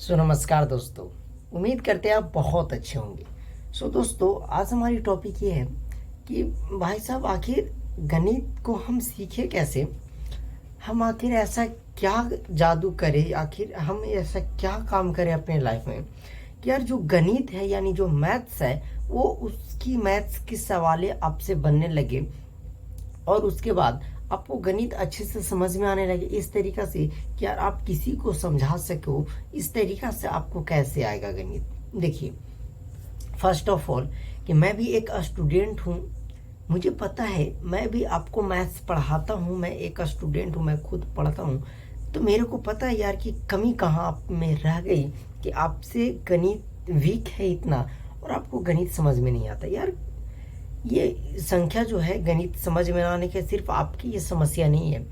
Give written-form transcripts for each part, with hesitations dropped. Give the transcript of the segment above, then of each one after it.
नमस्कार दोस्तों। उम्मीद करते हैं आप बहुत अच्छे होंगे। दोस्तों, आज हमारी टॉपिक ये है कि भाई साहब आखिर गणित को हम सीखे कैसे। हम आखिर ऐसा क्या जादू करें, आखिर हम ऐसा क्या काम करें अपने लाइफ में कि यार जो गणित है यानी जो मैथ्स है वो उसकी मैथ्स की सवालें आपसे बनने लगे और उसके बाद आपको गणित अच्छे से समझ में आने लगे इस तरीका से कि यार आप किसी को समझा सको। इस तरीका से आपको कैसे आएगा गणित। देखिए, फर्स्ट ऑफ ऑल कि मैं भी एक स्टूडेंट हूँ, मुझे पता है, मैं भी आपको मैथ्स पढ़ाता हूँ, मैं एक स्टूडेंट हूँ, मैं खुद पढ़ता हूँ। तो मेरे को पता है यार कि कमी कहाँ आप में रह गई कि आपसे गणित वीक है इतना और आपको गणित समझ में नहीं आता। यार ये संख्या जो है गणित समझ में आने के सिर्फ आपकी ये समस्या नहीं है,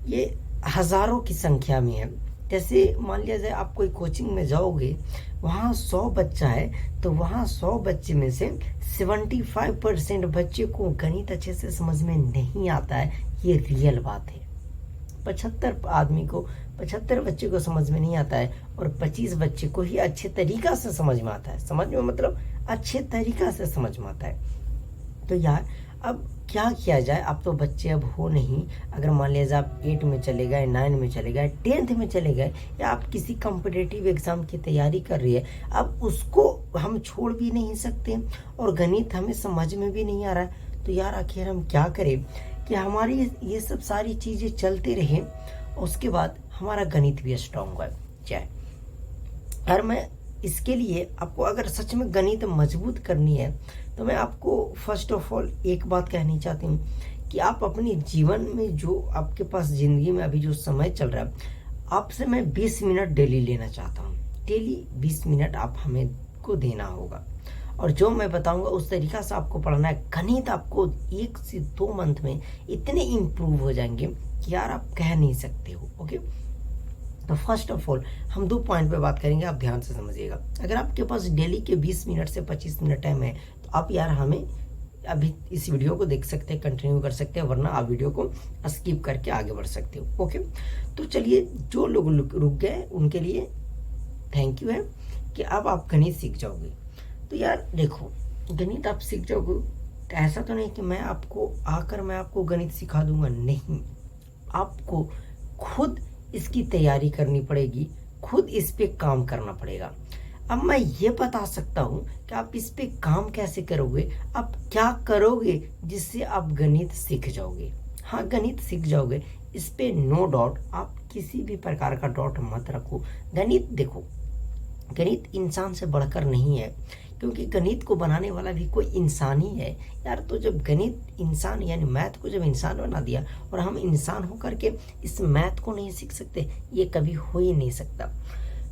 ये हजारों की संख्या में है। जैसे मान लिया जाए आप कोई कोचिंग में जाओगे, वहाँ 100 बच्चा है तो वहाँ 100 बच्चे में से 75% बच्चे को गणित अच्छे से समझ में नहीं आता है। ये रियल बात है। 75 बच्चे को समझ में नहीं आता है और 25 बच्चे को ही अच्छे तरीका से समझ में आता है। समझ में मतलब अच्छे तरीका से समझ में आता है। तो यार अब क्या किया जाए, आप तो बच्चे अब हो नहीं। अगर मान लीजिए आप 8 में चले गए, 9 में चले गए, 10th में चले गए या आप किसी कॉम्पिटिटिव एग्जाम की तैयारी कर रही है, अब उसको हम छोड़ भी नहीं सकते और गणित हमें समझ में भी नहीं आ रहा है। तो यार आखिर हम क्या करें कि हमारी ये सब सारी चीज़ें चलते रहे, उसके बाद हमारा गणित भी स्ट्रांग हो जाए। और मैं इसके लिए आपको अगर सच में गणित मजबूत करनी है तो मैं आपको फर्स्ट ऑफ ऑल एक बात कहनी चाहती हूँ कि आप अपने जीवन में जो आपके पास ज़िंदगी में अभी जो समय चल रहा है, आपसे मैं 20 मिनट डेली लेना चाहता हूँ। डेली 20 मिनट आप हमें को देना होगा और जो मैं बताऊंगा उस तरीका से आपको पढ़ना है। गणित आपको 1 से 2 मंथ में इतने इम्प्रूव हो जाएंगे कि यार आप कह नहीं सकते हो। ओके, तो फर्स्ट ऑफ ऑल हम 2 पॉइंट पे बात करेंगे, आप ध्यान से समझिएगा। अगर आपके पास डेली के 20 मिनट से 25 मिनट टाइम है तो आप यार हमें अभी इस वीडियो को देख सकते हैं, कंटिन्यू कर सकते हैं, वरना आप वीडियो को स्किप करके आगे बढ़ सकते हो। ओके, तो चलिए, जो लोग रुक गए उनके लिए थैंक यू है कि अब आप गणित सीख जाओगे। तो यार देखो, गणित आप सीख जाओगे, ऐसा तो नहीं कि मैं आपको गणित सिखा दूंगा, नहीं। आपको खुद इसकी तैयारी करनी पड़ेगी, खुद इस पे काम करना पड़ेगा। अब मैं ये बता सकता हूँ कि आप इस पे काम कैसे करोगे, आप क्या करोगे जिससे आप गणित सीख जाओगे। हाँ, गणित सीख जाओगे, इस पे नो डाउट, आप किसी भी प्रकार का डाउट मत रखो। गणित देखो, गणित इंसान से बढ़कर नहीं है, क्योंकि गणित को बनाने वाला भी कोई इंसान ही है यार। तो जब गणित इंसान यानी मैथ को जब इंसान बना दिया और हम इंसान होकर के इस मैथ को नहीं सीख सकते, ये कभी हो ही नहीं सकता।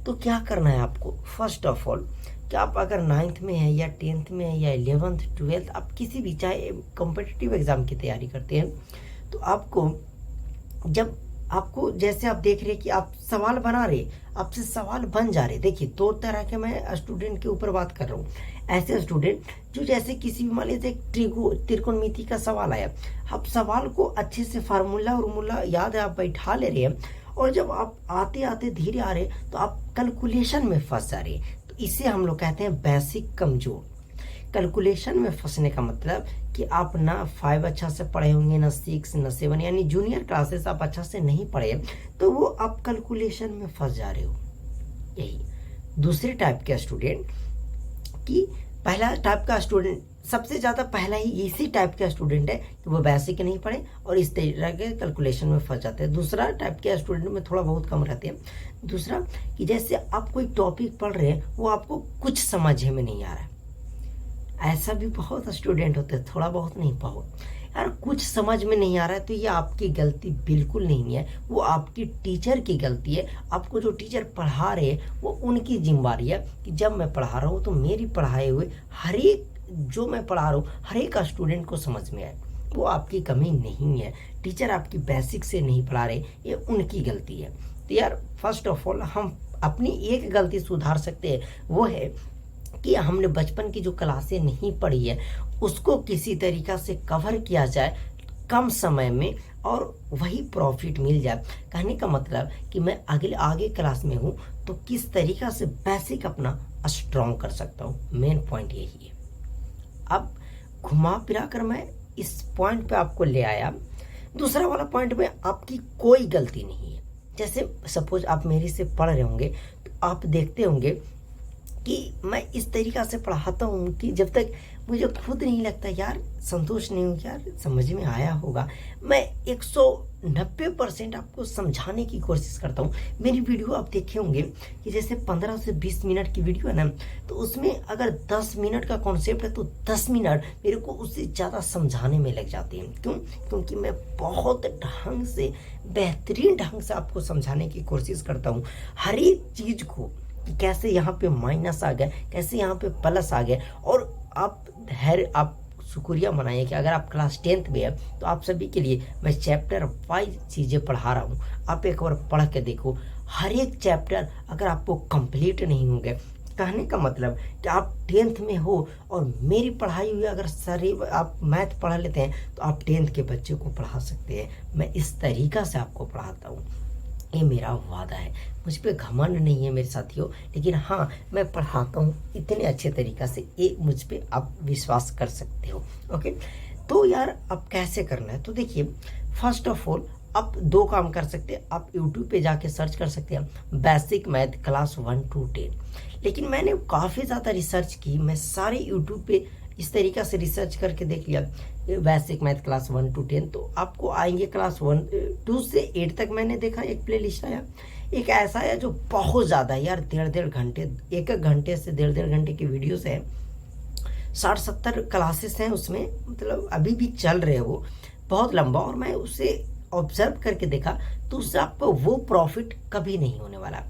तो क्या करना है आपको, फर्स्ट ऑफ ऑल कि आप अगर 9th में है या 10th में है या 11th 12th, आप किसी भी चाहे कॉम्पिटिटिव एग्जाम की तैयारी करते हैं, तो आपको जैसे आप देख रहे कि आप सवाल बना रहे, आपसे सवाल बन जा रहे। देखिए, 2 तरह के मैं स्टूडेंट के ऊपर बात कर रहा हूँ। ऐसे स्टूडेंट जो जैसे किसी भी मान लीजिए त्रिकोणमिति का सवाल आया, आप सवाल को अच्छे से फार्मूला याद है, आप बैठा ले रहे हैं और जब आप आते आते धीरे आ रहे तो आप कैलकुलेशन में फंस जा रहे। तो इसे हम लोग कहते हैं बेसिक कमजोर। कैलकुलेशन में फंसने का मतलब कि आप ना 5 अच्छा से पढ़े होंगे, ना 6 ना 7, यानी जूनियर क्लासेस आप अच्छा से नहीं पढ़े, तो वो आप कैलकुलेशन में फंस जा रहे हो। यही दूसरे टाइप के स्टूडेंट कि पहला टाइप का स्टूडेंट सबसे ज़्यादा पहला ही इसी टाइप का स्टूडेंट है कि वो बेसिक नहीं पढ़े और इस तरह के कैलकुलेशन में फंस जाते हैं। दूसरा टाइप के स्टूडेंट में थोड़ा बहुत कम रहते हैं। दूसरा कि जैसे आप कोई टॉपिक पढ़ रहे हैं, वो आपको कुछ समझ में नहीं आ रहा है। ऐसा भी बहुत स्टूडेंट होते हैं, थोड़ा बहुत नहीं, बहुत यार कुछ समझ में नहीं आ रहा है। तो ये आपकी गलती बिल्कुल नहीं है, वो आपकी टीचर की गलती है। आपको जो टीचर पढ़ा रहे हैं वो उनकी जिम्मेदारी है कि जब मैं पढ़ा रहा हूँ तो मेरी पढ़ाए हुए हर एक जो मैं पढ़ा रहा हूँ हर एक स्टूडेंट को समझ में आए। वो आपकी कमी नहीं है, टीचर आपकी बेसिक से नहीं पढ़ा रहे, ये उनकी गलती है। तो यार फर्स्ट ऑफ ऑल हम अपनी एक गलती सुधार सकते हैं, वो है कि हमने बचपन की जो क्लासें नहीं पढ़ी है उसको किसी तरीका से कवर किया जाए कम समय में और वही प्रॉफिट मिल जाए। कहने का मतलब कि मैं आगे क्लास में हूँ तो किस तरीका से बेसिक अपना स्ट्रॉन्ग कर सकता हूँ, मेन पॉइंट यही है। अब घुमा फिरा कर मैं इस पॉइंट पे आपको ले आया। दूसरा वाला पॉइंट में आपकी कोई गलती नहीं है। जैसे सपोज आप मेरे से पढ़ रहे होंगे तो आप देखते होंगे कि मैं इस तरीक़ा से पढ़ाता हूँ कि जब तक मुझे खुद नहीं लगता यार, संतोष नहीं हूँ यार समझ में आया होगा, मैं 190% आपको समझाने की कोशिश करता हूँ। मेरी वीडियो आप देखे होंगे कि जैसे 15 से 20 मिनट की वीडियो है ना, तो उसमें अगर 10 मिनट का कॉन्सेप्ट है तो 10 मिनट मेरे को उससे ज़्यादा समझाने में लग जाते हैं। क्यों? क्योंकि मैं बहुत ढंग से, बेहतरीन ढंग से आपको समझाने की कोशिश करता हूँ हर एक चीज़ को, कि कैसे यहाँ पे माइनस आ गया, कैसे यहाँ पे प्लस आ गया। और आप धैर्य, आप शुक्रिया मनाइए कि अगर आप क्लास 10th में है तो आप सभी के लिए मैं चैप्टर वाइज चीज़ें पढ़ा रहा हूँ। आप एक बार पढ़ के देखो, हर एक चैप्टर अगर आपको कंप्लीट नहीं होंगे, कहने का मतलब कि आप 10th में हो और मेरी पढ़ाई हुई अगर सारी आप मैथ पढ़ा लेते हैं तो आप 10th के बच्चे को पढ़ा सकते हैं। मैं इस तरीक़ा से आपको पढ़ाता हूँ, ये मेरा वादा है। मुझ पे घमंड नहीं है मेरे साथियों, लेकिन हाँ मैं पढ़ाता हूँ इतने अच्छे तरीक़ा से, ये मुझ पे आप विश्वास कर सकते हो। ओके, तो यार अब कैसे करना है, तो देखिए फर्स्ट ऑफ ऑल आप 2 काम कर सकते हैं। आप यूट्यूब पे जाके सर्च कर सकते हैं बेसिक मैथ क्लास 1 to 10। लेकिन मैंने काफ़ी ज़्यादा रिसर्च की, मैं सारे यूट्यूब पे इस तरीक़ा से रिसर्च करके देख लिया बेसिक मैथ क्लास 1 to 10, तो आपको आएंगे क्लास 2 से 8 तक। मैंने देखा एक प्लेलिस्ट आया, एक ऐसा है जो बहुत ज़्यादा यार 1.5 घंटे, 1 घंटे से 1.5 घंटे की वीडियोस है, 60-70 क्लासेस हैं उसमें, मतलब अभी भी चल रहे हैं वो, बहुत लंबा। और मैं उसे ऑब्जर्व करके देखा तो उससे आपको वो प्रॉफिट कभी नहीं होने वाला।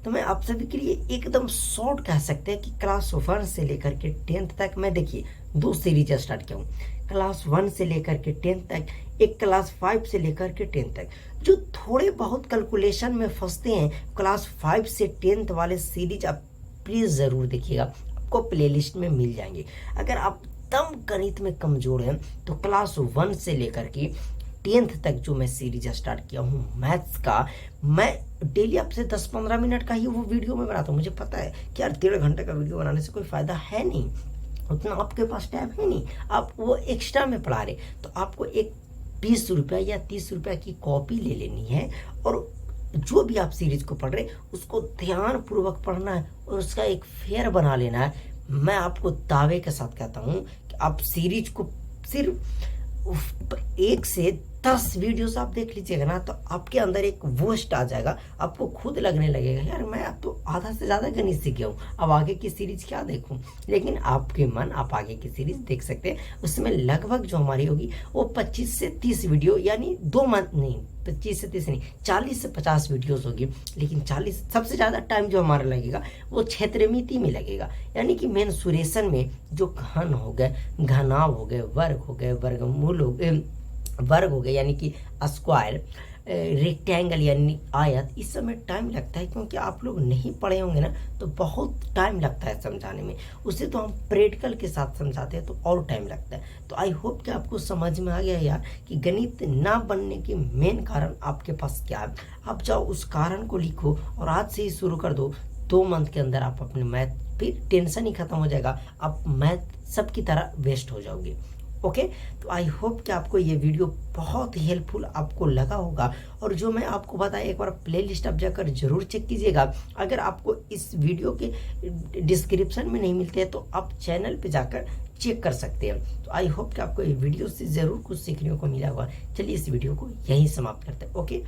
तो मैं आप सभी के लिए एकदम शॉर्ट कह सकते हैं कि क्लास 1 से लेकर के 10th तक मैं देखिए 2 सीरीज स्टार्ट किया हूँ। क्लास 1 से लेकर के 10th तक, एक क्लास 5 से लेकर के 10th तक। जो थोड़े बहुत कैलकुलेशन में फंसते हैं, क्लास 5 से 10th वाले सीरीज आप प्लीज़ ज़रूर देखिएगा, आपको प्लेलिस्ट में मिल जाएंगे। अगर आप दम गणित में कमज़ोर हैं तो क्लास 1 से लेकर के 10th तक जो मैं सीरीज स्टार्ट किया हूँ मैथ्स का, मैं डेली आपसे 10-15 मिनट का ही वो वीडियो में बनाता हूँ। मुझे पता है कि यार 1.5 घंटे का वीडियो बनाने से कोई फ़ायदा है नहीं, उतना आपके पास टाइम है नहीं, आप वो एक्स्ट्रा में पढ़ा रहे, तो आपको एक 20 रुपया या 30 रुपया की कॉपी ले लेनी है और जो भी आप सीरीज को पढ़ रहे उसको ध्यानपूर्वक पढ़ना है और उसका एक फेयर बना लेना है। मैं आपको दावे के साथ कहता हूँ कि आप सीरीज को सिर्फ 1 से 10 वीडियोस आप देख लीजिएगा ना, तो आपके अंदर एक वोस्ट आ जाएगा, आपको खुद लगने लगेगा यार मैं अब तो आधा से ज़्यादा गणित सीख गया हूँ, अब आगे की सीरीज क्या देखूँ। लेकिन आपके मन, आप आगे की सीरीज देख सकते हैं, उसमें लगभग जो हमारी होगी वो 25 से 30 वीडियो, यानी 2 मंथ नहीं, 25 से 30 नहीं, 40 से 50 वीडियोस होगी। लेकिन 40 सबसे ज़्यादा टाइम जो हमारा लगेगा वो क्षेत्रमिति में लगेगा, यानी कि मेंसुरेशन में जो घन हो गए, घनाव हो गए, वर्ग हो गए, वर्गमूल हो गए, वर्ग हो गए यानी कि स्क्वायर, रेक्टेंगल यानी आयत, इस समय टाइम लगता है क्योंकि आप लोग नहीं पढ़े होंगे ना, तो बहुत टाइम लगता है समझाने में। उसे तो हम प्रैक्टिकल के साथ समझाते हैं तो और टाइम लगता है। तो आई होप कि आपको समझ में आ गया यार कि गणित ना बनने के मेन कारण आपके पास क्या है। आप जाओ उस कारण को लिखो और आज से ही शुरू कर दो, 2 मंथ के अंदर आप अपने मैथ, फिर टेंशन ही खत्म हो जाएगा, आप मैथ सबकी तरह वेस्ट हो जाओगे। ओके, तो आई होप कि आपको ये वीडियो बहुत हेल्पफुल आपको लगा होगा। और जो मैं आपको बताया, एक बार प्लेलिस्ट आप जाकर जरूर चेक कीजिएगा। अगर आपको इस वीडियो के डिस्क्रिप्शन में नहीं मिलते हैं तो आप चैनल पे जाकर चेक कर सकते हैं। तो आई होप कि आपको ये वीडियो से ज़रूर कुछ सीखने को मिला होगा। चलिए इस वीडियो को यहीं समाप्त करते हैं। ओके।